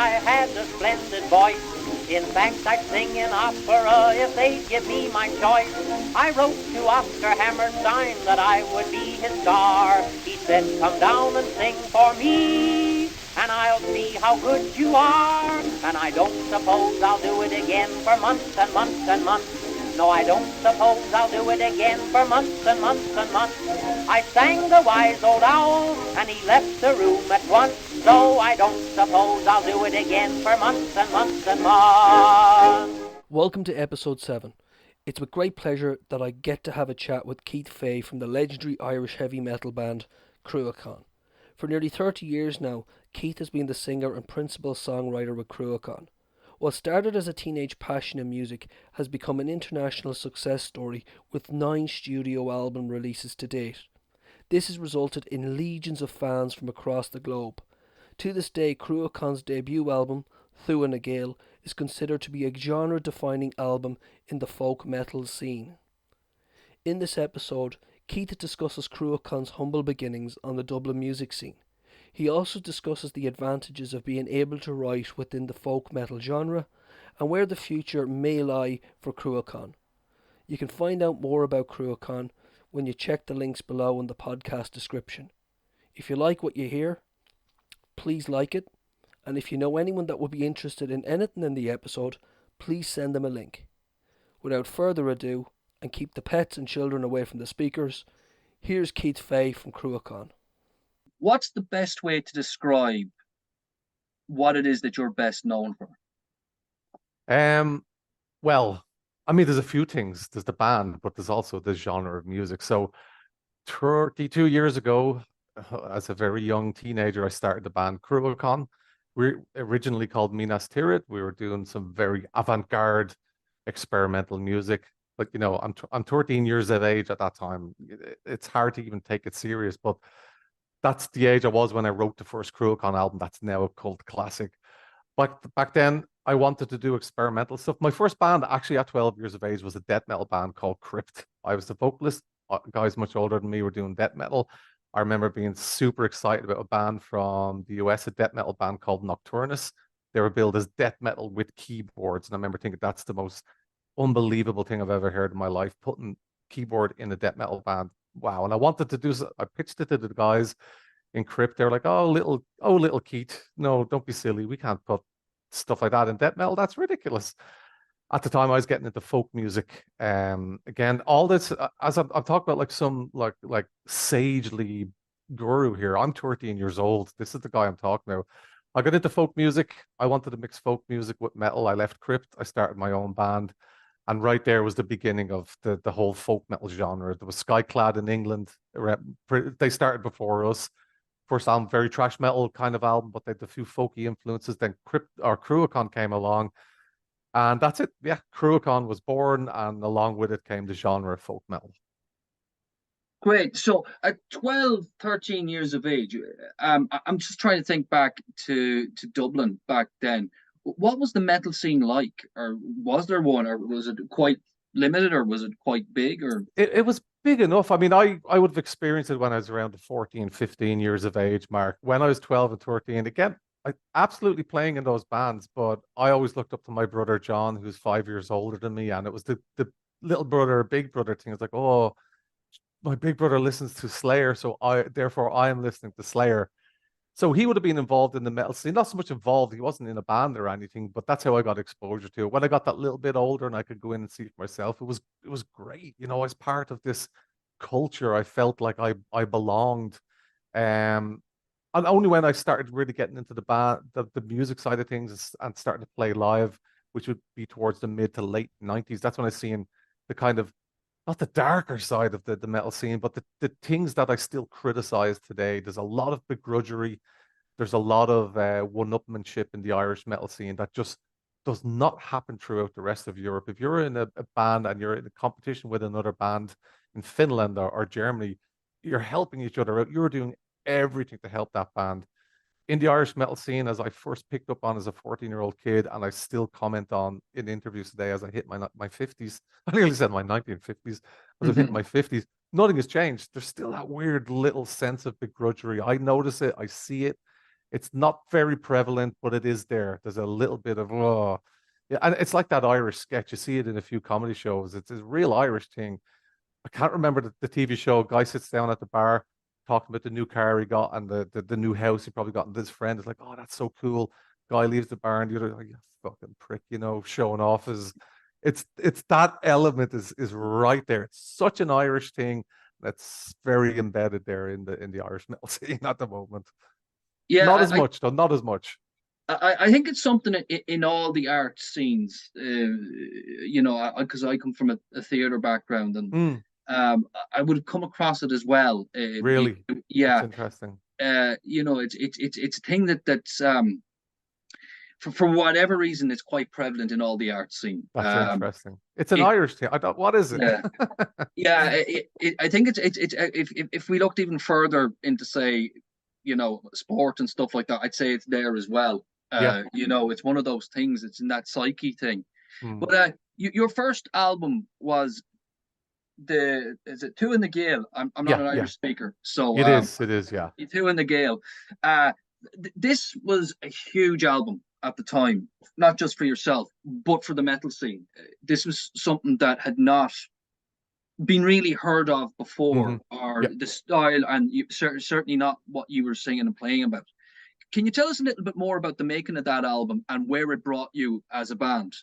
I had a splendid voice. In fact, I'd sing in opera if they'd give me my choice. I wrote to Oscar Hammerstein that I would be his star. He said, come down and sing for me, and I'll see how good you are. And I don't suppose I'll do it again for months and months and months. No, I don't suppose I'll do it again for months and months and months. I sang the wise old owl, and he left the room at once. So I don't suppose I'll do it again for months and months and months. Welcome to episode 7. It's with great pleasure that I get to have a chat with Keith Fay from the legendary Irish heavy metal band Cruachan. For nearly 30 years now, Keith has been the singer and principal songwriter with Cruachan. What started as a teenage passion in music has become an international success story with 9 studio album releases to date. This has resulted in legions of fans from across the globe. To this day, Cruachan's debut album, Tuatha Na Gael, is considered to be a genre-defining album in the folk metal scene. In this episode, Keith discusses Cruachan's humble beginnings on the Dublin music scene. He also discusses the advantages of being able to write within the folk metal genre and where the future may lie for Cruachan. You can find out more about Cruachan when you check the links below in the podcast description. If you like what you hear, please like it, and if you know anyone that would be interested in anything in the episode, please send them a link. Without further ado, and keep the pets and children away from the speakers, here's Keith Fay from Cruachan. What's the best way to describe what it is that you're best known for? Well, I mean, there's a few things. There's the band, but there's also the genre of music. So 32 years ago, as a very young teenager, I started the band Cruachan. We originally called Minas Tirith. We were doing some very avant-garde experimental music. Like, you know, I'm 13 years of age at that time. It's hard to even take it serious, but that's the age I was when I wrote the first Cruachan album. That's now a cult classic. But back then, I wanted to do experimental stuff. My first band, actually at 12 years of age, was a death metal band called Crypt. I was the vocalist. Guys much older than me were doing death metal. I remember being super excited about a band from the US, a death metal band called Nocturnus. They were billed as death metal with keyboards. And I remember thinking that's the most unbelievable thing I've ever heard in my life, putting keyboard in a death metal band. Wow. And I wanted to do, I pitched it to the guys in Crypt. They were like, oh, little Keith, no, don't be silly. We can't put stuff like that in death metal. That's ridiculous. At the time, I was getting into folk music. Again, all this, as I'm talking about, like some like sagely guru here. I'm 13 years old. This is the guy I'm talking about. I got into folk music. I wanted to mix folk music with metal. I left Crypt. I started my own band. And right there was the beginning of the whole folk metal genre. There was Skyclad in England. They started before us. First album, very thrash metal kind of album, but they had a few folky influences. Then Cruachan came along. And that's it. Yeah, Cruachan was born, and along with it came the genre of folk metal. Great. So at 12, 13 years of age, I'm just trying to think back to Dublin back then. What was the metal scene like? Or was there one? Or was it quite limited? Or was it quite big? Or It was big enough. I mean, I would have experienced it when I was around the 14, 15 years of age mark. When I was 12 and 13, again, I absolutely playing in those bands, but I always looked up to my brother John, who's 5 years older than me, and it was the little brother, big brother thing. It's like, oh, my big brother listens to Slayer, so therefore I am listening to Slayer. So he would have been involved in the metal scene, not so much involved. He wasn't in a band or anything, but that's how I got exposure to it. When I got that little bit older and I could go in and see it for myself, it was great. You know, as part of this culture, I felt like I belonged. And only when I started really getting into the band, the music side of things and starting to play live, which would be towards the mid to late 90s, that's when I seen the kind of, not the darker side of the metal scene, but the things that I still criticize today. There's a lot of begrudgery. There's a lot of one-upmanship in the Irish metal scene that just does not happen throughout the rest of Europe. If you're in a band and you're in a competition with another band in Finland or Germany, you're helping each other out. You're doing everything to help that band. In the Irish metal scene, as I first picked up on as a 14-year-old kid, and I still comment on in interviews today as I hit my 50s. I nearly said my 1950s. As I hit my 50s, nothing has changed. There's still that weird little sense of begrudgery. I notice it. I see it. It's not very prevalent, but it is there. There's a little bit of yeah, and it's like that Irish sketch. You see it in a few comedy shows. It's a real Irish thing. I can't remember the TV show. Guy sits down at the bar talking about the new car he got and the new house he probably got. And this friend is like, "Oh, that's so cool." Guy leaves the bar and the other like, "You fucking prick," showing off his. It's that element is right there. It's such an Irish thing that's very embedded there in the Irish metal scene at the moment. Yeah, Not as much though. Not as much. I think it's something in all the art scenes, because I come from a theater background, and Mm, I would have come across it as well. really, that's Yeah, interesting. it's a thing that's for whatever reason it's quite prevalent in all the art scene. That's interesting. It's an it, Irish thing. I don't. What is it? yeah, yeah. I think it's if we looked even further into, say, sport and stuff like that, I'd say it's there as well. Yeah. It's one of those things. It's in that psyche thing. Mm. But your first album was is it Tuatha Na Gael? I'm not Yeah, an yeah. Irish speaker, so It is. It is. Yeah. Tuatha Na Gael. This was a huge album at the time, not just for yourself, but for the metal scene. This was something that had not been really heard of before, or Yep. the style, and certainly not what you were singing and playing about. Can you tell us a little bit more about the making of that album and where it brought you as a band?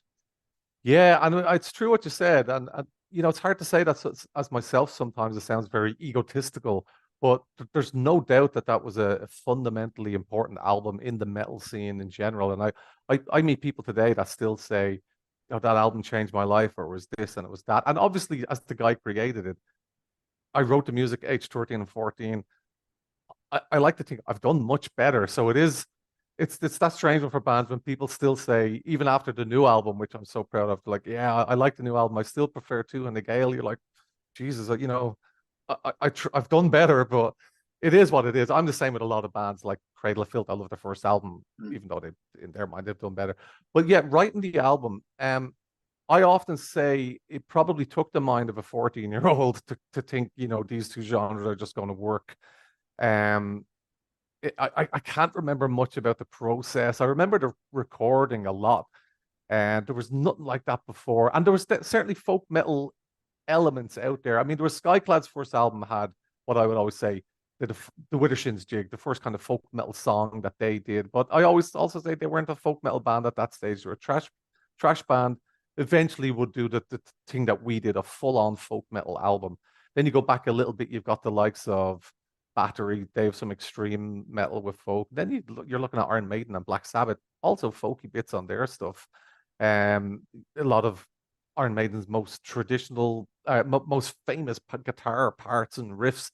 Yeah, and it's true what you said, and it's hard to say that as myself. Sometimes it sounds very egotistical, but there's no doubt that that was a fundamentally important album in the metal scene in general. And I meet people today that still say, that album changed my life, or it was this and it was that. And obviously, as the guy created it, I wrote the music at age 13 and 14. I like to think I've done much better. So it's that strange one for bands when people still say, even after the new album, which I'm so proud of, like, yeah, I like the new album. I still prefer Tuatha Na Gael. You're like, Jesus, I've done better, but it is what it is. I'm the same with a lot of bands like Cradle of Filth. I love their first album, even though in their mind they've done better. But yeah, writing the album, I often say it probably took the mind of a 14-year-old to think, these two genres are just going to work. Um, I can't remember much about the process. I remember the recording a lot, and there was nothing like that before. And there was certainly folk metal elements out there. I mean, there was Skyclad's first album had what I would always say the Widdershins Jig, the first kind of folk metal song that they did. But I always also say they weren't a folk metal band at that stage. They were a trash band. Eventually would do the thing that we did, a full-on folk metal album. Then you go back a little bit, you've got the likes of Battery, they have some extreme metal with folk. Then you're looking at Iron Maiden and Black Sabbath, also folky bits on their stuff. A lot of Iron Maiden's most traditional, most famous guitar parts and riffs,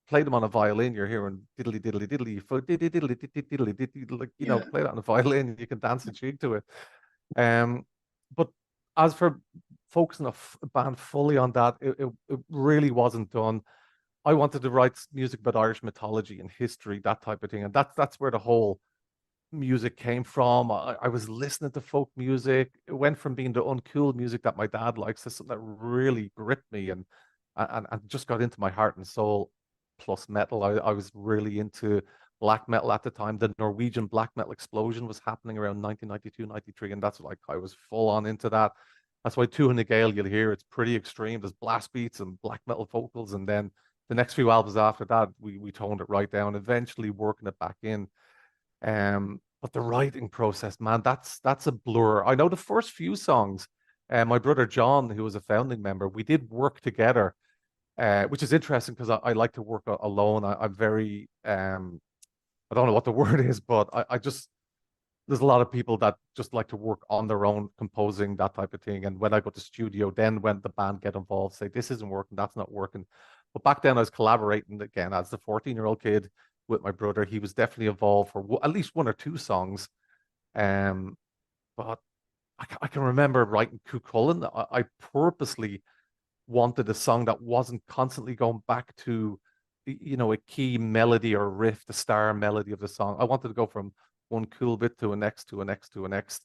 play them on a violin, you're hearing diddly diddly diddly diddly diddly diddly diddly, like, play that on a violin, you can dance a jig to it. But as for focusing a band fully on that, it really wasn't done. I wanted to write music about Irish mythology and history, that type of thing. And that's where the whole music came from. I was listening to folk music. It went from being the uncool music that my dad likes to something that really gripped me and just got into my heart and soul, plus metal. I was really into black metal at the time. The Norwegian black metal explosion was happening around 1992, 93, and that's like I was full on into that. That's why Tuatha Na Gael, you'll hear it's pretty extreme. There's blast beats and black metal vocals, and then the next few albums after that, we toned it right down, eventually working it back in. But the writing process, man, that's a blur. I know the first few songs, my brother John, who was a founding member, we did work together, which is interesting because I like to work alone. I'm very, I don't know what the word is, but I just, there's a lot of people that just like to work on their own, composing, that type of thing. And when I go to studio, then when the band get involved, say, this isn't working, that's not working. But back then I was collaborating again as the 14-year-old kid with my brother. He was definitely involved for at least one or two songs. But I can remember writing Cuchulainn. I purposely wanted a song that wasn't constantly going back to, a key melody or riff, the star melody of the song. I wanted to go from one cool bit to a next, to a next, to a next,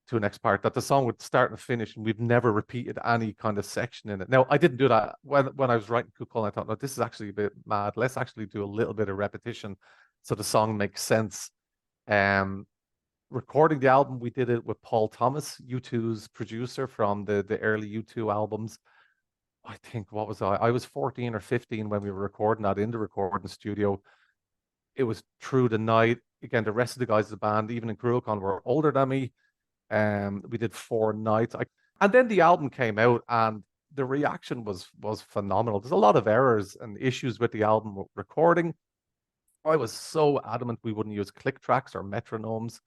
to a next part, that the song would start and finish, and we've never repeated any kind of section in it. Now, I didn't do that when I was writing Cuchulainn. I thought, no, this is actually a bit mad. Let's actually do a little bit of repetition so the song makes sense Um, Recording the album, we did it with Paul Thomas, U2's producer from the early U2 albums. I think, what was I? I was 14 or 15 when we were recording that in the recording studio. It was through the night. Again, the rest of the guys in the band, even in Cruachan, were older than me. We did 4 nights. And then the album came out, and the reaction was phenomenal. There's a lot of errors and issues with the album recording. I was so adamant we wouldn't use click tracks or metronomes.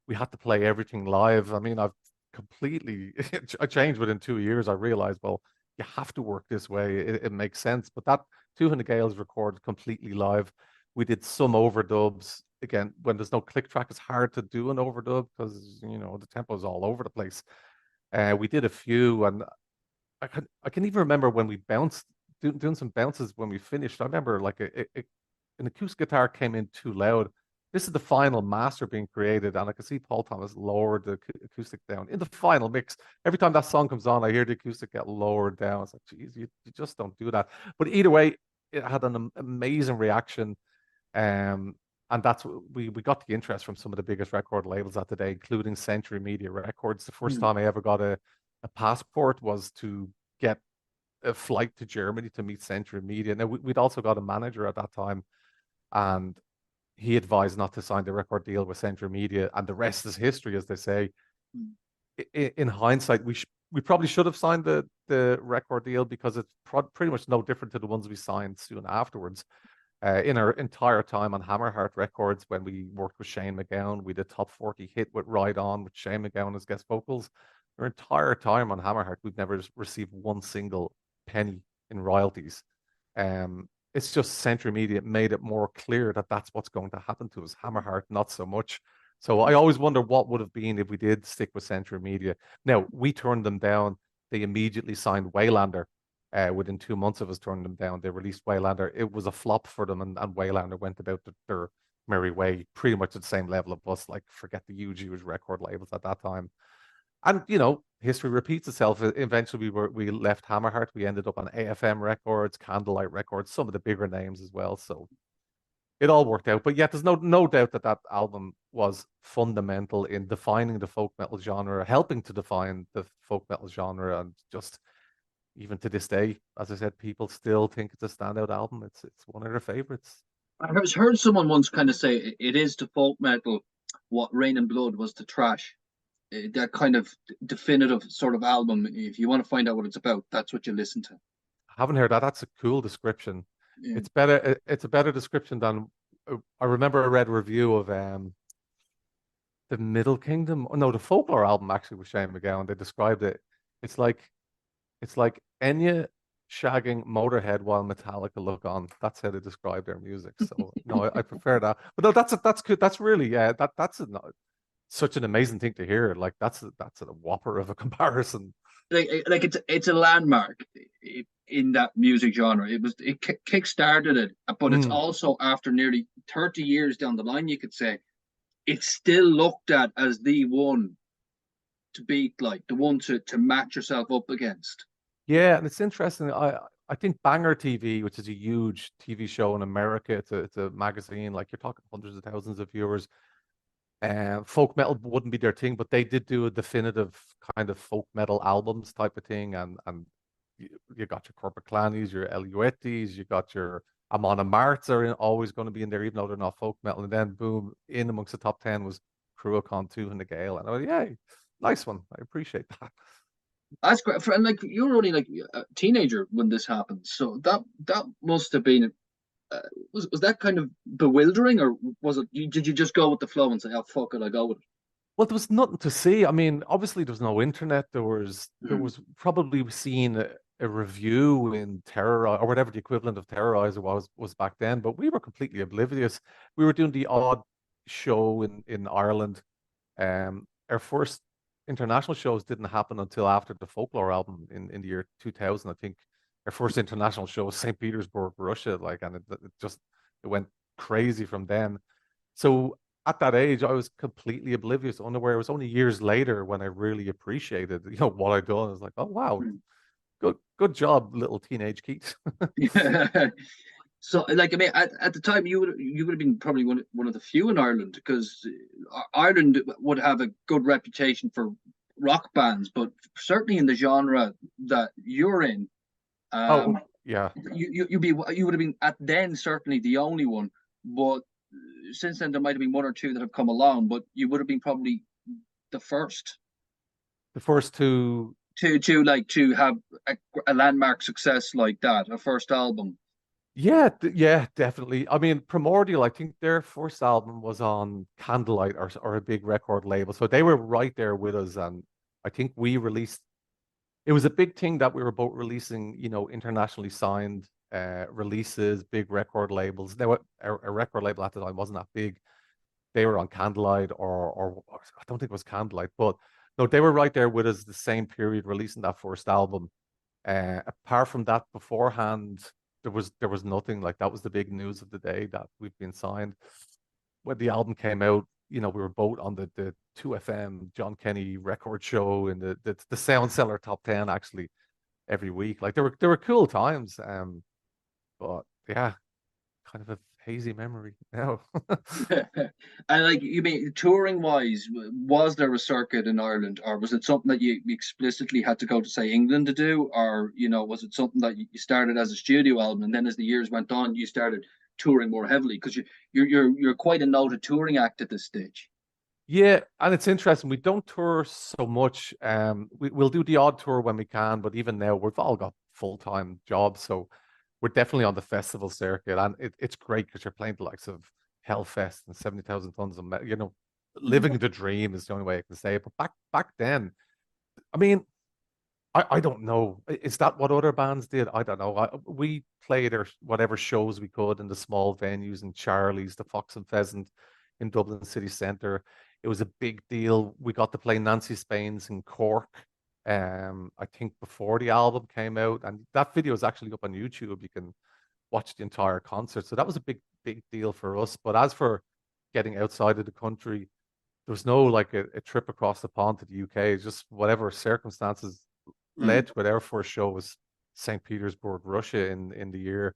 We had to play everything live. I mean, I've completely I changed within 2 years. I realized, well, you have to work this way. It makes sense. But that Tuatha Na Gael is recorded completely live. We did some overdubs. Again, when there's no click track, it's hard to do an overdub because the tempo is all over the place. We did a few, and I can even remember when we bounced, doing some bounces when we finished. I remember like an acoustic guitar came in too loud. This is the final master being created, and I can see Paul Thomas lowered the acoustic down in the final mix. Every time that song comes on, I hear the acoustic get lowered down. It's like, geez, you just don't do that. But either way, it had an amazing reaction. And that's we got the interest from some of the biggest record labels at the day, including Century Media Records. The first time I ever got a passport was to get a flight to Germany to meet Century Media. Now, we'd also got a manager at that time, and he advised not to sign the record deal with Century Media, and the rest is history, as they say. In hindsight, we probably should have signed the record deal, because it's pretty much no different to the ones we signed soon afterwards. In our entire time on Hammerheart Records, when we worked with Shane MacGowan, we did top 40 hit with Ride On with Shane MacGowan as guest vocals. Our entire time on Hammerheart, we've never received one single penny in royalties. It's just Century Media made it more clear that that's what's going to happen to us. Hammerheart, not so much. So I always wonder what would have been if we did stick with Century Media. Now, we turned them down. They immediately signed Waylander. Within 2 months of us turning them down, they released Waylander. It was a flop for them, and Waylander went about their merry way, pretty much at the same level of us. Like, forget the huge record labels at that time. And history repeats itself. Eventually, we left Hammerheart. We ended up on AFM Records, Candlelight Records, some of the bigger names as well. So it all worked out. But yet, there's no doubt that album was fundamental in defining the folk metal genre, helping to define the folk metal genre, and just even to this day, as I said, people still think it's a standout album. It's one of their favorites. I heard someone once kind of say it is to folk metal what Rain and Blood was to thrash. That kind of definitive sort of album. If you want to find out what it's about, that's what you listen to. I haven't heard that. That's a cool description. Yeah. It's better. It's a better description than I remember. I read a review of the Middle Kingdom. Oh, no, the Folklore album actually with Shane MacGowan. They described it. It's like Enya shagging Motorhead while Metallica look on. That's how they describe their music. So no, I prefer that. But no, that's good. That's really that's such an amazing thing to hear. Like that's a whopper of a comparison. Like it's a landmark in that music genre. It kick-started it, but it's also, after nearly 30 years down the line, you could say, it's still looked at as the one to beat, like the one to match yourself up against. Yeah, and it's interesting. I think Banger TV, which is a huge TV show in America, it's a magazine, like you're talking hundreds of thousands of viewers. Folk metal wouldn't be their thing, but they did do a definitive kind of folk metal albums type of thing, and you got your Corporate Clannies, your Eluettes, you got your Amon Amarts are always going to be in there, even though they're not folk metal. And then boom, in amongst the top 10 was Cruachan, Tuatha Na Gael, and I was, yeah, nice one. I appreciate that. That's great. And like, you were only like a teenager when this happened, so that must have been was that kind of bewildering, or was it? Did you just go with the flow and say, "Oh fuck it, I go with it"? Well, there was nothing to see. I mean, obviously there was no internet. There was probably seen a review in Terrorize, or whatever the equivalent of Terrorize was back then, but we were completely oblivious. We were doing the odd show in Ireland. Our first international shows didn't happen until after the Folklore album in the year 2000. I think our first international show was St. Petersburg, Russia, and it went crazy from then. So at that age, I was completely oblivious, unaware. It was only years later when I really appreciated, what I'd done. I was like, oh wow, good job, little teenage Keith. So, like, I mean, at the time, you would have been probably one of the few in Ireland, because Ireland would have a good reputation for rock bands, but certainly in the genre that you're in, Oh, um, yeah. you would have been at then certainly the only one. But since then, there might have been one or two that have come along, but you would have been probably the first The first two. to have a landmark success like that, a first album. Yeah, yeah, definitely. I mean, Primordial, I think their first album was on Candlelight, or a big record label. So they were right there with us. And I think we released, it was a big thing that we were both releasing, internationally signed releases, big record labels. Now, a record label at the time wasn't that big. They were on Candlelight, or I don't think it was Candlelight, but no, they were right there with us the same period releasing that first album. Apart from that, beforehand, there was nothing. Like, that was the big news of the day, that we've been signed. When the album came out, we were both on the 2FM John Kenny record show in the Sound Seller Top 10, actually, every week. Like, there were cool times. But yeah, kind of a hazy memory now. And, like, you mean touring wise, was there a circuit in Ireland, or was it something that you explicitly had to go to, say, England to do, or was it something that you started as a studio album, and then as the years went on, you started touring more heavily? Because you're quite a noted touring act at this stage. Yeah, and it's interesting. We don't tour so much. We'll do the odd tour when we can, but even now we've all got full-time jobs, so we're definitely on the festival circuit, and it's great because you're playing the likes of Hellfest and 70,000 tons of living the dream is the only way I can say it. But back then, I mean, I don't know. Is that what other bands did? I don't know. We played our whatever shows we could in the small venues, in Charlie's, the Fox and Pheasant in Dublin city centre. It was a big deal. We got to play Nancy Spain's in Cork. I think before the album came out, and that video is actually up on YouTube. You can watch the entire concert. So that was a big deal for us. But as for getting outside of the country, there was no, like, a trip across the pond to the UK. It's just whatever circumstances Mm. led to it. Our first show was St. Petersburg, Russia, in the year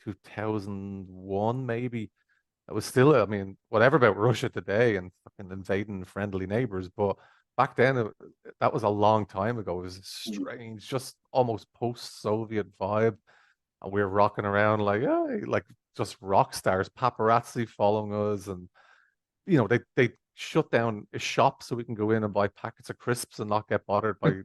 2001, maybe. It was still, I mean, whatever about Russia today and fucking invading friendly neighbors, but back then, that was a long time ago. It was a strange, just almost post-Soviet vibe, and we were rocking around like, hey, like just rock stars, paparazzi following us, and they shut down a shop so we can go in and buy packets of crisps and not get bothered by.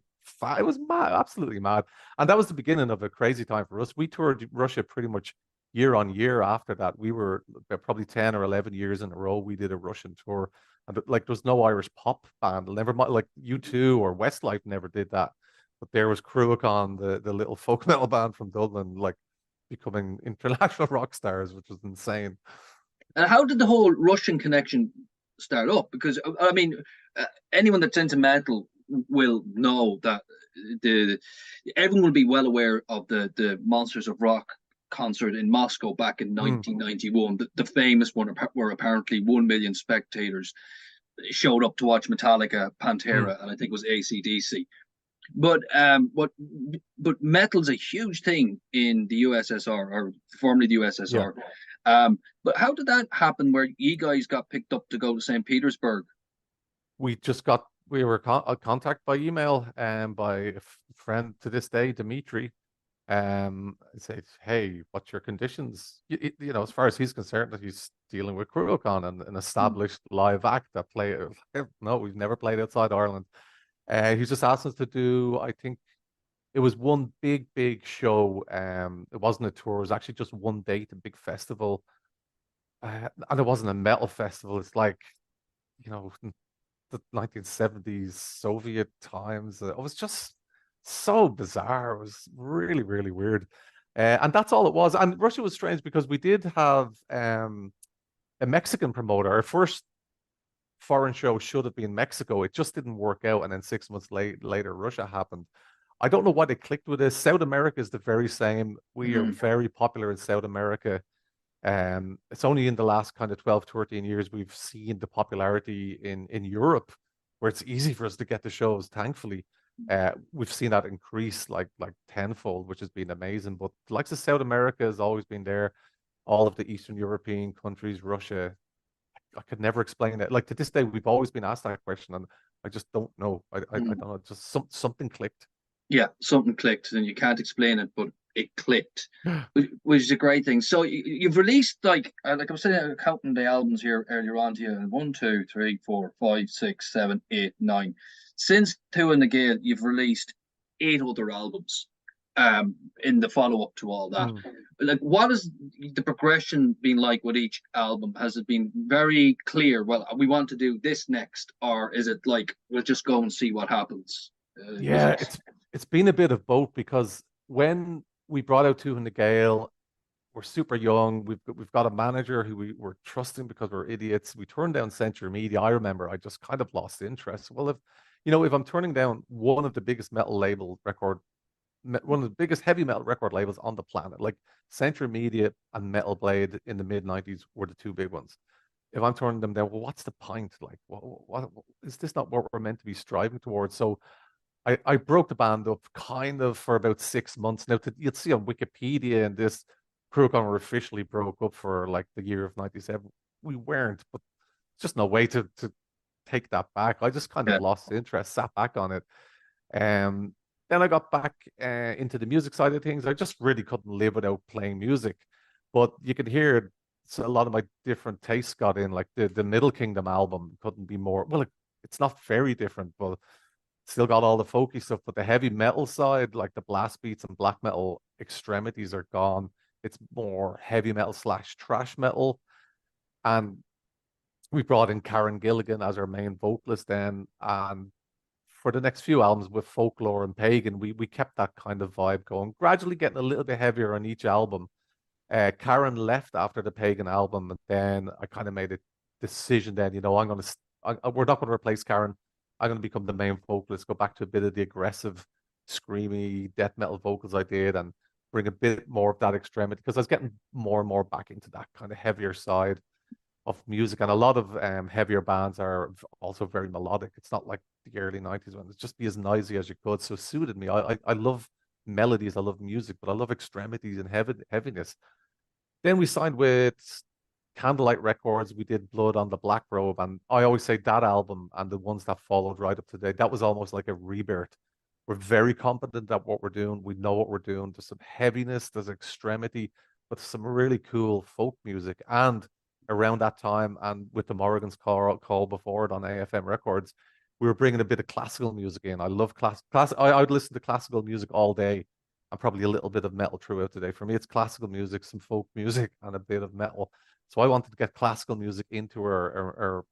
It was mad, absolutely mad, and that was the beginning of a crazy time for us. We toured Russia pretty much year on year after that. We were probably 10 or 11 years in a row. We did a Russian tour, and like, there was no Irish pop band. Never mind, like U2 or Westlife never did that, but there was Cruachan, the little folk metal band from Dublin, like becoming international rock stars, which was insane. And how did the whole Russian connection start up? Because I mean, anyone that's into metal will know that the everyone will be well aware of the Monsters of Rock concert in Moscow back in Mm. 1991. The famous one, where apparently 1 million spectators showed up to watch Metallica, Mm. Pantera, and I think it was ACDC. But metal's a huge thing in the USSR, or formerly the Yeah. USSR. But how did that happen, where you guys got picked up to go to St. Petersburg? We were contact by email, by a friend to this day, Dimitri. Said, hey, what's your conditions? As far as he's concerned, that he's dealing with Cruachan, and an established live act that play. No, we've never played outside Ireland. He just asked us to do, I think it was one big show. It wasn't a tour. It was actually just one date, a big festival. And it wasn't a metal festival. It's like, the 1970s Soviet times. It was just so bizarre. It was really, really weird. And that's all it was. And Russia was strange because we did have a Mexican promoter. Our first foreign show should have been Mexico. It just didn't work out. And then 6 months later, Russia happened. I don't know why they clicked with this. South America is the very same. We are very popular in South America. It's only in the last kind of 12, 13 years we've seen the popularity in Europe, where it's easy for us to get the shows, thankfully. We've seen that increase like tenfold, which has been amazing. But the likes of South America has always been there. all of the Eastern European countries, Russia. I could never explain it. Like to this day, we've always been asked that question, and I just don't know. I don't know. Just something clicked. Yeah, something clicked, and you can't explain it, but it clicked, which is a great thing. So you've released like I'm sitting counting the albums here earlier on to you, and 1, 2, 3, 4, 5, 6, 7, 8, 9. Since Tuatha Na Gael, you've released 8 other albums. In the follow up to all that, like what has the progression been like with each album? Has it been very clear? Well, we want to do this next, or is it like we'll just go and see what happens? Yeah, it's been a bit of both, because when we brought out Tuatha Na Gael, we're super young. We've got a manager who we were trusting because we're idiots. We turned down Century Media. I remember I just kind of lost interest. Well, if I'm turning down one of the biggest one of the biggest heavy metal record labels on the planet, like Century Media and Metal Blade in the mid-90s were the two big ones. If I'm turning them down, well, what's the point? Like, what is this not what we're meant to be striving towards? So I broke the band up kind of for about 6 months. Now, you'll see on Wikipedia and this, Cruachan were officially broke up for like the year of 97. We weren't, but just no way to take that back. I just kind of lost interest, sat back on it. Then I got back into the music side of things. I just really couldn't live without playing music. But you could hear a lot of my different tastes got in. Like the Middle Kingdom album couldn't be more, well, it's not very different, but still got all the folky stuff. But the heavy metal side, like the blast beats and black metal extremities, are gone. It's more heavy metal / thrash metal. And we brought in Karen Gilligan as our main vocalist then. And for the next few albums with Folklore and Pagan, we kept that kind of vibe going, gradually getting a little bit heavier on each album. Karen left after the Pagan album, and then I kind of made a decision then, we're not going to replace Karen. I'm going to become the main vocalist, go back to a bit of the aggressive, screamy death metal vocals I did, and bring a bit more of that extremity, because I was getting more and more back into that kind of heavier side of music. And a lot of heavier bands are also very melodic. It's not like the early 90s when it's just be as noisy as you could. So it suited me. I love melodies, I love music, but I love extremities and heaviness. Then we signed with Candlelight Records. We did Blood on the Black Robe, and I always say that album and the ones that followed right up to date, that was almost like a rebirth. We're very confident at what we're doing. We know what we're doing. There's some heaviness, there's extremity, but some really cool folk music. And around that time, and with the Morrigan's call before it on AFM Records, we were bringing a bit of classical music in. I love class. I would listen to classical music all day, and probably a little bit of metal throughout the day. For me, it's classical music, some folk music, and a bit of metal. So I wanted to get classical music into our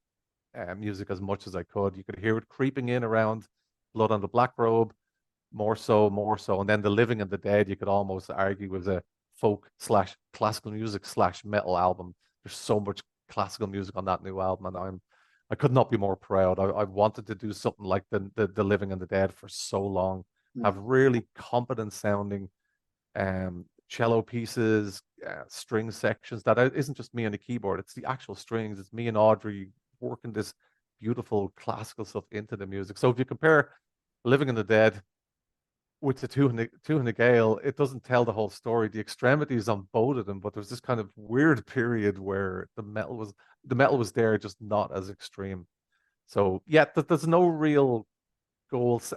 music as much as I could. You could hear it creeping in around Blood on the Black Robe, more so. And then The Living and the Dead, you could almost argue, was a folk / classical music / metal album. There's so much classical music on that new album, and I could not be more proud. I wanted to do something like the Living and the Dead for so long. Have really competent sounding cello pieces, string sections that isn't just me on the keyboard. It's the actual strings. It's me and Audrey working this beautiful classical stuff into the music. So if you compare Living in the Dead with the Tuatha Na Gael, it doesn't tell the whole story. The extremities on both of them, but there's this kind of weird period where the metal was there, just not as extreme. So yeah, there's no real goals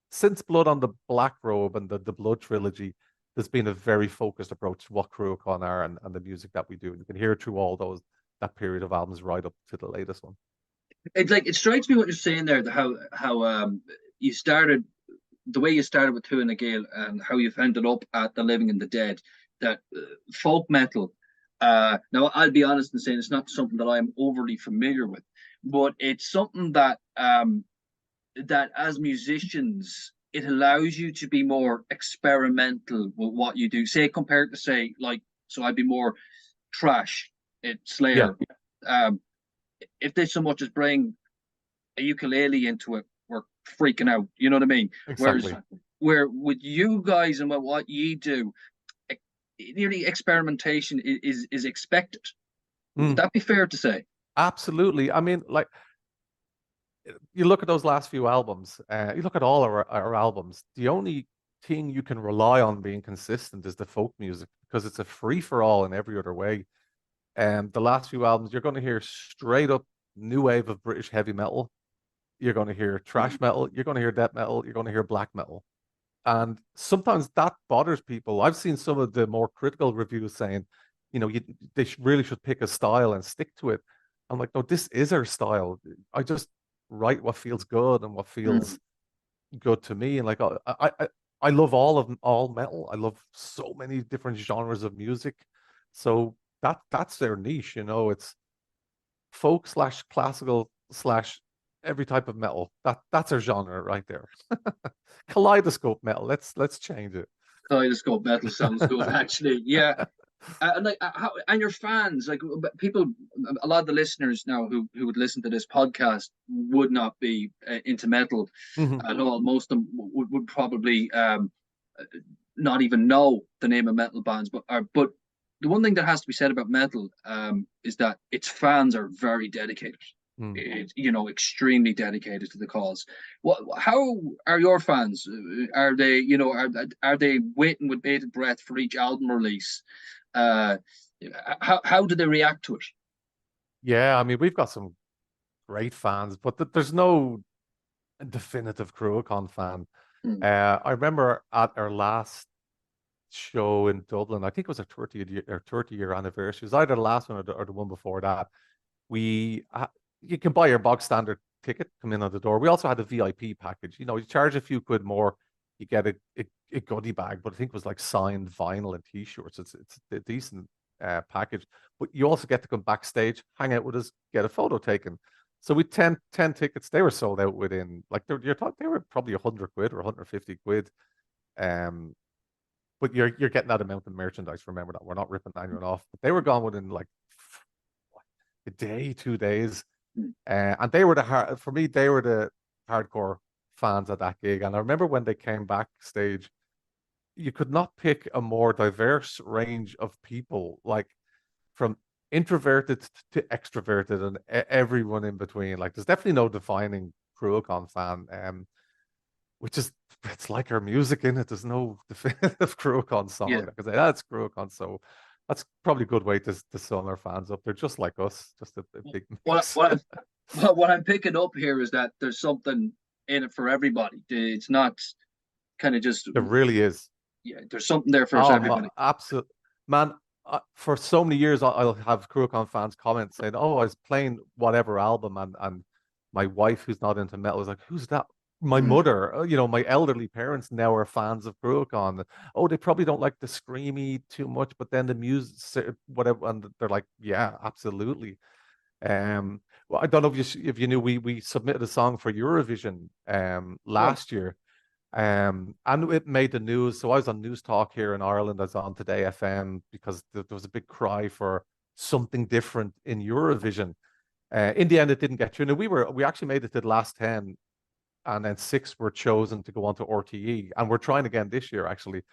since Blood on the Black Robe and the Blood trilogy. There's been a very focused approach to what Cruachan are and the music that we do. And you can hear it through all that period of albums right up to the latest one. It's like, it strikes me what you're saying there, how you started, the way you started with Tuatha Na Gael and how you've ended up at The Living and the Dead, that folk metal. Now, I'll be honest in saying it's not something that I'm overly familiar with, but it's something that that as musicians, it allows you to be more experimental with what you do. Say, compared to so I'd be more thrash, Slayer. Yeah. If they so much as bring a ukulele into it, we're freaking out. You know what I mean? Exactly. Where with you guys and what you do, nearly experimentation is expected. Would that be fair to say? Absolutely. I mean, like, you look at those last few albums, you look at all our albums, the only thing you can rely on being consistent is the folk music, because it's a free for all in every other way. The last few albums, you're going to hear straight up new wave of British heavy metal. You're going to hear thrash metal. You're going to hear death metal. You're going to hear black metal. And sometimes that bothers people. I've seen some of the more critical reviews saying, they really should pick a style and stick to it. I'm like, no, this is our style. I just write what feels good and what feels good to me. And like, I love all metal. I love so many different genres of music. So that's their niche, it's folk / classical / every type of metal. That's our genre right there. Kaleidoscope metal. Let's change it. Kaleidoscope metal sounds good, actually. Yeah. And your fans, like people, a lot of the listeners now who would listen to this podcast would not be into metal at all. Most of them would probably not even know the name of metal bands. But the one thing that has to be said about metal is that its fans are very dedicated. Extremely dedicated to the cause. How are your fans? Are they, are they waiting with bated breath for each album release? How do they react to it? Yeah, I mean, we've got some great fans, but there's no definitive Cruachan fan. I remember at our last show in Dublin, I think it was our 30-year anniversary. It was either the last one or the one before that. You can buy your box standard ticket, come in on the door. We also had a VIP package. You charge a few quid more, you get a goodie bag, but I think it was like signed vinyl and t-shirts. It's a decent package. But you also get to come backstage, hang out with us, get a photo taken. So we 10 tickets. They were sold out within, like, they were probably 100 quid or 150 quid. But you're getting that amount of merchandise. Remember that. We're not ripping anyone off. But they were gone within like a day, 2 days. And they were for me, they were the hardcore fans at that gig. And I remember when they came backstage, you could not pick a more diverse range of people, like from introverted to extroverted and everyone in between. Like, there's definitely no defining Cruachan fan, which is, it's like our music in it. There's no definitive Cruachan song. Yeah. Because that's Cruachan. So that's probably a good way to sum our fans up. They're just like us, just a big mix. What I'm picking up here is that there's something in it for everybody. It's not kind of just. There really is. Yeah, there's something there for everybody. Absolutely, man. For so many years, I'll have Cruachan fans comment saying, "Oh, I was playing whatever album, and my wife, who's not into metal, is like, who's that?" My mother, my elderly parents now are fans of Cruachan. Oh, they probably don't like the screamy too much, but then the music, whatever, and they're like, yeah, absolutely. Well, I don't know if you knew we submitted a song for Eurovision last year, and it made the news. So I was on News Talk here in Ireland. I was on Today FM because there was a big cry for something different in Eurovision. In the end, it didn't get through. Now, we actually made it to the last 10. And then 6 were chosen to go on to RTE. And we're trying again this year, actually.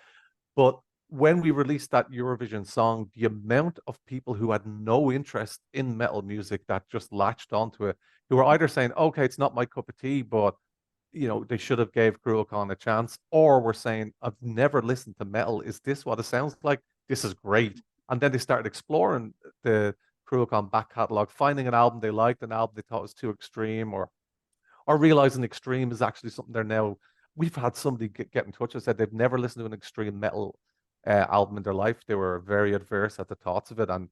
But when we released that Eurovision song, the amount of people who had no interest in metal music that just latched onto it, who were either saying, okay, it's not my cup of tea, but, they should have gave Cruachan a chance, or were saying, I've never listened to metal. Is this what it sounds like? This is great. And then they started exploring the Cruachan back catalogue, finding an album they liked, an album they thought was too extreme, or realizing extreme is actually something they're now. We've had somebody get in touch and said they've never listened to an extreme metal album in their life. They were very adverse at the thoughts of it, and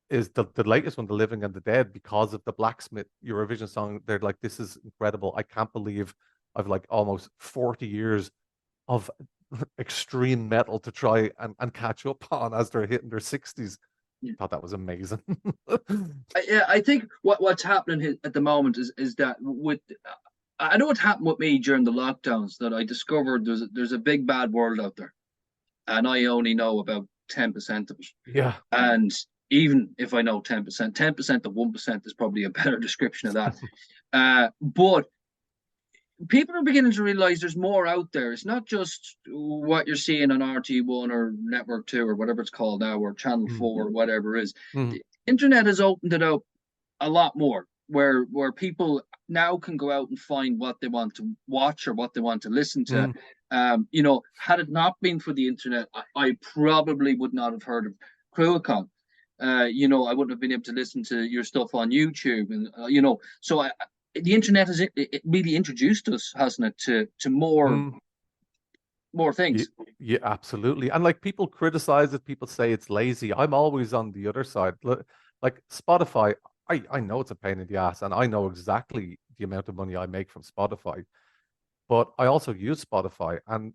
is the latest one, The Living and the Dead, because of the Blacksmith Eurovision song. They're like, this is incredible. I can't believe I've like almost 40 years of extreme metal to try and catch up on as they're hitting their 60s. Thought that was amazing. I think what's happening at the moment is that I know what happened with me during the lockdowns, that I discovered there's a big bad world out there, and I only know about 10% of it. Yeah. And even if I know 10%, 10% of 1% is probably a better description of that. But people are beginning to realize there's more out there. It's not just what you're seeing on RT1 or Network 2 or whatever it's called now, or Channel 4 or whatever it is. The internet has opened it up a lot more. where people now can go out and find what they want to watch or what they want to listen to. Mm. Had it not been for the internet, I probably would not have heard of Cruachan. I wouldn't have been able to listen to your stuff on YouTube, and the internet has it really introduced us, hasn't it, to Mm. more Yeah, things. yeah, absolutely. And like people criticize it, people say it's lazy. I'm always on the other side. Like Spotify, I know it's a pain in the ass, and I know exactly the amount of money I make from Spotify, but I also use Spotify, and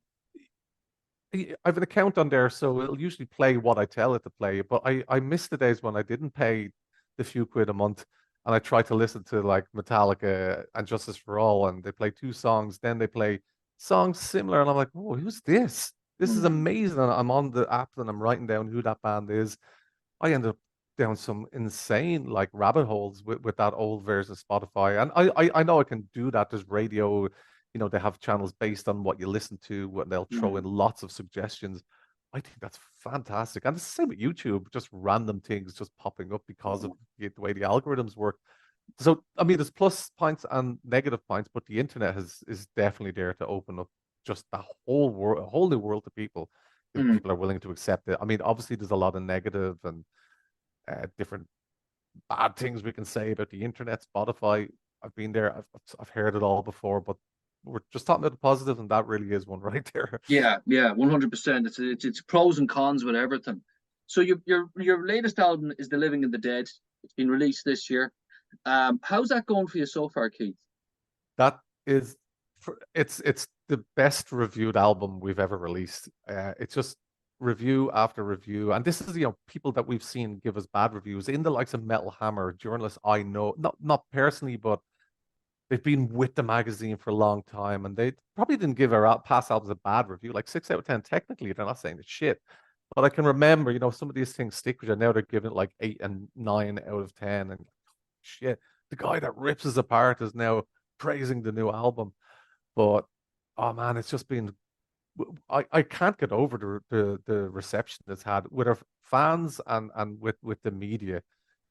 I have an account on there, so it'll usually play what I tell it to play. But I miss the days when I didn't pay the few quid a month, and I try to listen to like Metallica and Justice for All, and they play two songs, then they play songs similar, and I'm like, oh, who's this? This is Mm. amazing. And I'm on the app and I'm writing down who that band is. I ended up down some insane like rabbit holes with that old version of Spotify. And I know I can do that. There's radio, they have channels based on what you listen to, and they'll throw in Mm. lots of suggestions. I think that's fantastic. And it's the same with YouTube, just random things just popping up because of the way the algorithms work. So I mean, there's plus points and negative points, but the internet is definitely there to open up just the whole world, a whole new world to people if Mm. people are willing to accept it. I mean, obviously there's a lot of negative and different bad things we can say about the internet, Spotify. I've been there. I've heard it all before, but we're just talking about the positive, and that really is one right there. Yeah, 100%. It's pros and cons with everything. So your latest album is The Living and the Dead. It's been released this year. How's that going for you so far, Keith? That is, it's the best reviewed album we've ever released. It's just review after review, and this is people that we've seen give us bad reviews in the likes of Metal Hammer, journalists I know, not personally, but they've been with the magazine for a long time, and they probably didn't give our past albums a bad review, like 6 out of 10. Technically, they're not saying it's shit, but I can remember, some of these things stick with you. Now they're giving it like 8 and 9 out of 10, and shit, the guy that rips us apart is now praising the new album. But oh man, it's just been I can't get over the reception it's had with our fans and with the media.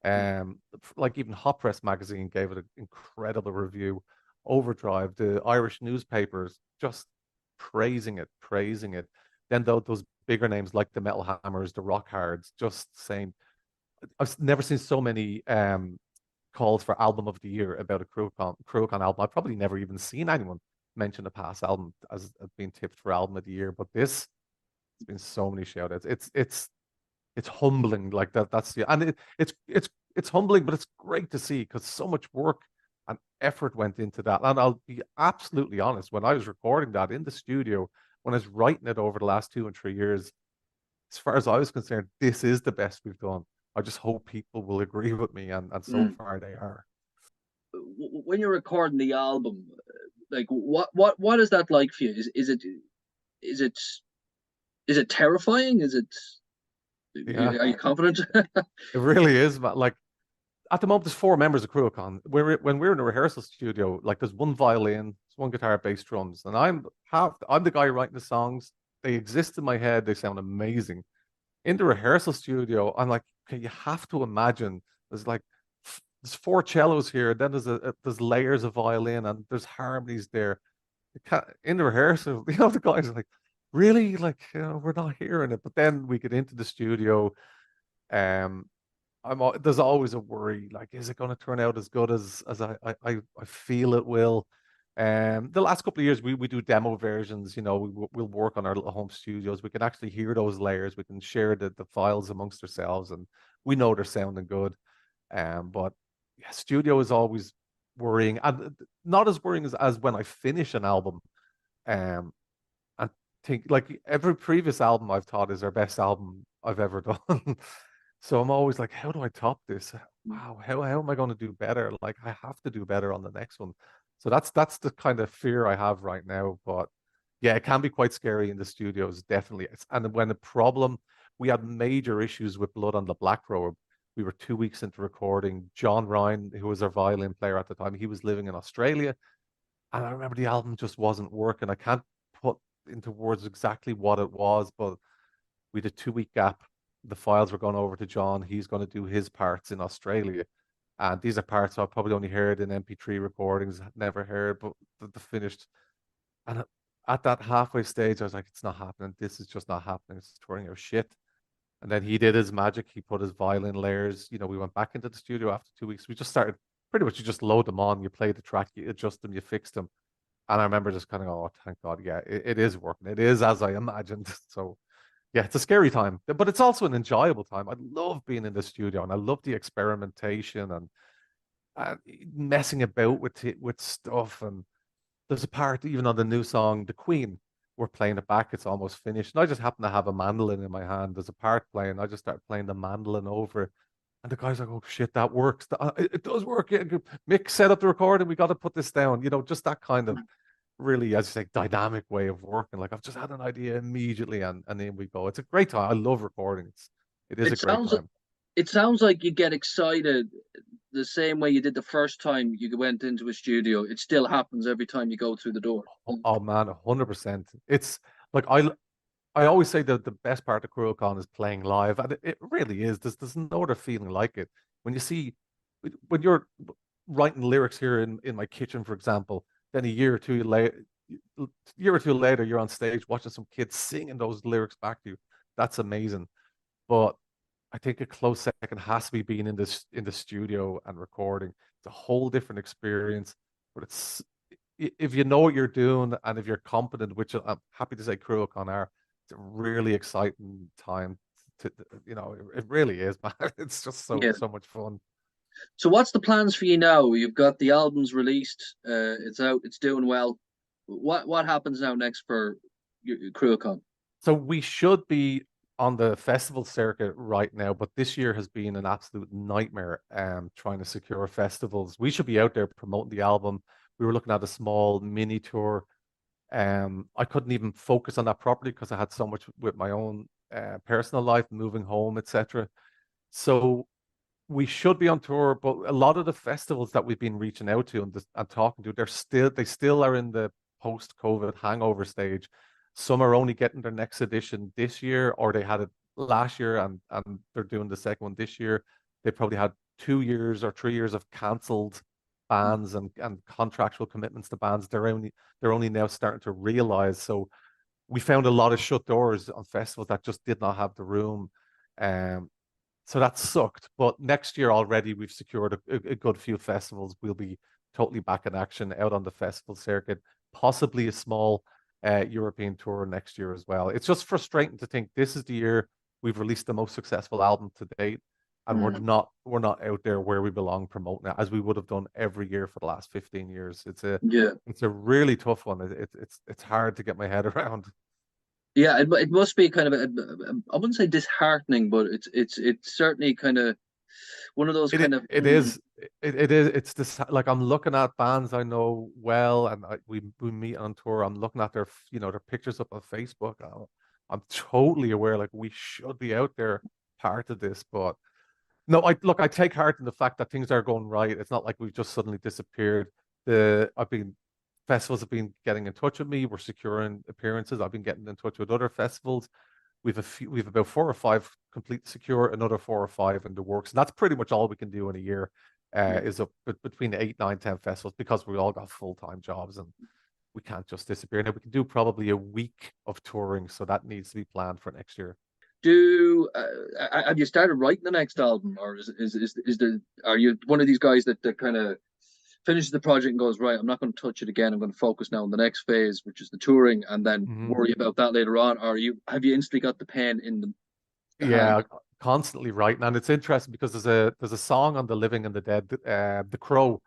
Like even Hot Press magazine gave it an incredible review. Overdrive, the Irish newspapers just praising it. Then those bigger names like the Metal Hammers, the Rock Hards, just saying I've never seen so many calls for album of the year about a Cruachan album. I've probably never even seen anyone mention a past album as being tipped for album of the year, but this has been so many shout outs. It's humbling like that. That's the and it's humbling, but it's great to see because so much work and effort went into that. And I'll be absolutely honest, when I was recording that in the studio, when I was writing it over the last 2 and 3 years, as far as I was concerned, this is the best we've done. I just hope people will agree with me, and so Mm. far they are. When you're recording the album, like what is that like for you? Is it is it terrifying? Yeah, Are you confident? it really is. Like at the moment, there's four members of Cruachan. When we're in a rehearsal studio, like there's one violin, there's one guitar, bass, drums, and I'm the guy writing the songs. They exist in my head. They sound amazing. In the rehearsal studio, I'm like, okay, you have to imagine there's four cellos here, then there's layers of violin and there's harmonies there. In the rehearsal, the guys are like, really, like, we're not hearing it. But then we get into the studio, um, there's always a worry, like, is it going to turn out as good as I feel it will? The last couple of years, we do demo versions. We'll work on our little home studios. We can actually hear those layers. We can share the files amongst ourselves, and we know they're sounding good. But yeah, studio is always worrying, and not as worrying as when I finish an album. Um, and think like every previous album I've thought is our best album I've ever done. So I'm always like, how do I top this? Wow, how am I going to do better? Like I have to do better on the next one. So that's the kind of fear I have right now. But yeah, it can be quite scary in the studios, definitely. And when the problem, we had major issues with Blood on the Black Robe. We were 2 weeks into recording. John Ryan, who was our violin player at the time, he was living in Australia. And I remember the album just wasn't working. I can't put into words exactly what it was, but we had a 2 week gap. The files were going over to John. He's going to do his parts in Australia. And these are parts I've probably only heard in MP3 recordings, never heard, but the finished. And at that halfway stage, I was like, it's not happening. This is just not happening. It's touring out shit. And then he did his magic. He put his violin layers. You know, we went back into the studio after 2 weeks. We just started pretty much, you just load them on, you play the track, you adjust them, you fix them. And I remember just kind of, oh, thank God, yeah, it is working. It is as I imagined. So yeah, it's a scary time, but it's also an enjoyable time. I love being in the studio and I love the experimentation and messing about with stuff. And there's a part even on the new song, The Queen. We're playing it back. It's almost finished. And I just happen to have a mandolin in my hand. There's a part playing. I just start playing the mandolin over it. And the guy's like, oh shit, that works. It does work. Yeah, Mick, set up the recording. We got to put this down. You know, just that kind of really, as you say, dynamic way of working. Like I've just had an idea immediately and then we go. It's a great time. I love recording. It is It a great sounds time. it sounds like you get excited the same way you did the first time you went into a studio. It still happens every time you go through the door. Oh man, 100%. It's like I always say that the best part of Cruachan is playing live, and it really is. There's no other feeling like it. When you see, when you're writing lyrics here in my kitchen, for example, then year or two later, you're on stage watching some kids singing those lyrics back to you. That's amazing. But I think a close second has to be being in the studio and recording. It's a whole different experience. But if you know what you're doing and if you're competent, which I'm happy to say Cruachan are, it's a really exciting time. It really is, man. It's just Yeah. so much fun. So what's the plans for you now? You've got the albums released. It's out. It's doing well. What happens now next for Cruachan? So we should be on the festival circuit right now, but this year has been an absolute nightmare trying to secure festivals. We should be out there promoting the album. We were looking at a small mini tour. I couldn't even focus on that properly because I had so much with my own personal life, moving home, etc. So we should be on tour, but a lot of the festivals that we've been reaching out to and talking to, they still are in the post-COVID hangover stage. Some are only getting their next edition this year, or they had it last year and they're doing the second one this year. They probably had 2 years or 3 years of cancelled bands and contractual commitments to bands. They're only now starting to realize. So we found a lot of shut doors on festivals that just did not have the room. So that sucked. But next year already, we've secured a good few festivals. We'll be totally back in action out on the festival circuit, possibly a small European tour next year as well. It's just frustrating to think this is the year we've released the most successful album to date, and we're not out there where we belong promoting it as we would have done every year for the last 15 years. It's a really tough one. It's hard to get my head around. Yeah, it must be kind of I wouldn't say disheartening, but it's certainly kind of one of those It is it's this, like I'm looking at bands I know well and we meet on tour. I'm looking at their pictures up on Facebook. I'm totally aware like we should be out there part of this, but no, I take heart in the fact that things are going right. It's not like we've just suddenly disappeared. Festivals have been getting in touch with me. We're securing appearances. I've been getting in touch with other festivals. We've about 4 or 5 complete secure, another 4 or 5 in the works. And that's pretty much all we can do in a year, is up between 8, 9, 10 festivals because we all got full-time jobs and we can't just disappear. Now we can do probably a week of touring, so that needs to be planned for next year. Have you started writing the next album, or are you one of these guys that kind of finishes the project and goes, right, I'm not going to touch it again. I'm going to focus now on the next phase, which is the touring, and then worry about that later on? Or have you instantly got the pen in the hand? Constantly writing, and it's interesting because there's a song on the Living and the Dead. The Crow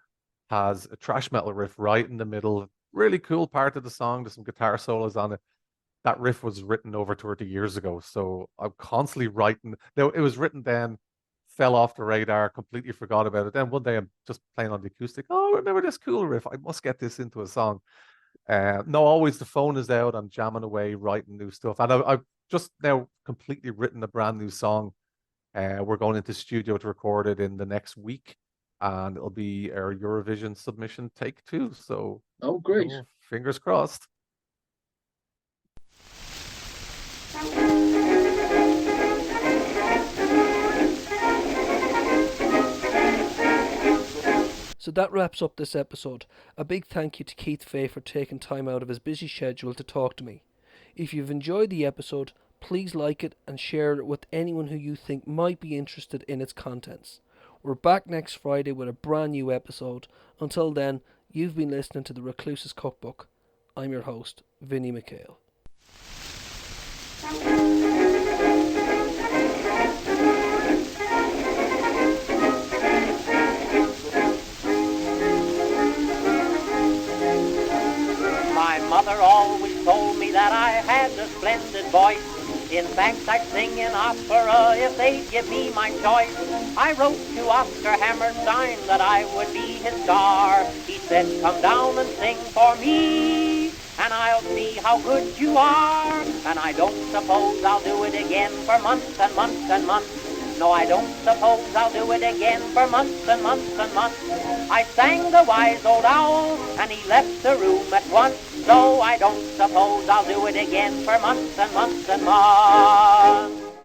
has a thrash metal riff right in the middle. Really cool part of the song. There's some guitar solos on it. That riff was written over 30 years ago, so I'm constantly writing. Now it was written then, fell off the radar, completely forgot about it. Then one day I'm just playing on the acoustic. Oh, I remember this cool riff. I must get this into a song. No, always the phone is out. I'm jamming away, writing new stuff. And I've just now completely written a brand new song. We're going into studio to record it in the next week. And it'll be our Eurovision submission take 2. So, oh, great. Fingers crossed. So that wraps up this episode. A big thank you to Keith Fay for taking time out of his busy schedule to talk to me. If you've enjoyed the episode, please like it and share it with anyone who you think might be interested in its contents. We're back next Friday with a brand new episode. Until then, you've been listening to The Recluse's Cookbook. I'm your host, Vinnie McHale. My mother always told me that I had a splendid voice. In fact, I'd sing in opera if they'd give me my choice. I wrote to Oscar Hammerstein that I would be his star. He said, come down and sing for me, and I'll see how good you are. And I don't suppose I'll do it again for months and months and months. No, I don't suppose I'll do it again for months and months and months. I sang the wise old owl, and he left the room at once. So I don't suppose I'll do it again for months and months and months.